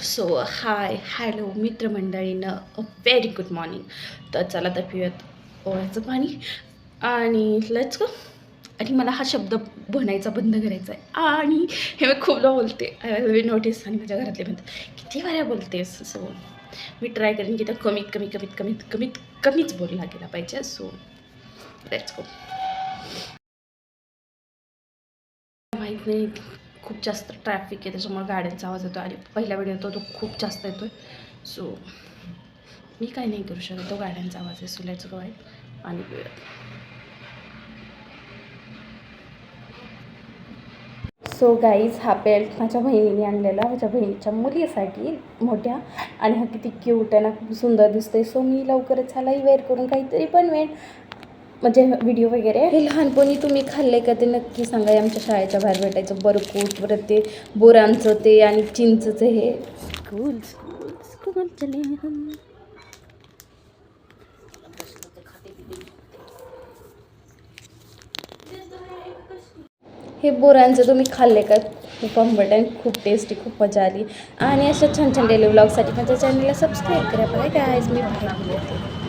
So hi hello मित्रमंडळीनं very good morning. तर चला तर पिऊयात ओव्याचं पाणी आणि लेट्स गो. आणि मला हा शब्द बनायचा बंद करायचा आहे. आणि हे मी खूपदा बोलते, आय नोटीस. आणि माझ्या घरातले म्हणतात किती वेळा बोलतेस. सो मी ट्राय करेन की त्या कमीच बोलला गेला पाहिजे. So let's go. माहीत नाही, खूप जास्त ट्रॅफिक आहे त्याच्यामुळे गाड्यांचा आवाज येतो. आणि पहिला व्हिडिओ तो खूप जास्त येतो आहे. सो मी काय नाही करू शकत, तो गाड्यांचा आवाज आहे. सो लेट्स गो आहे आणि सो गाईज, हा बेल्ट माझ्या बहिणीने आणलेला, माझ्या बहिणीच्या मुलीसाठी मोठ्या. आणि हा किती क्यूट आहे ना, खूप सुंदर दिसते. सो मी लवकरच ह्यालाही वेअर करून काहीतरी बनवेन, म्हणजे व्हिडिओ वगैरे. हे लहानपणी तुम्ही खाल्ले का ते नक्की सांगा. आमच्या शाळेच्या बाहेर भेटायचं बरकूट, परत ते बोरांचं ते आणि चिंचचं हे. स्कूल स्कूल स्कूल चले हम. हे बोरांचं तुम्ही खाल्ले का? खूप आंबट आहे, खूप टेस्टी, खूप मजा आली. आणि अशा छान छान डेली व्लॉगसाठी माझ्या चॅनलला सबस्क्राईब करा. बाय गाईज, मी बाहेर गेले होते.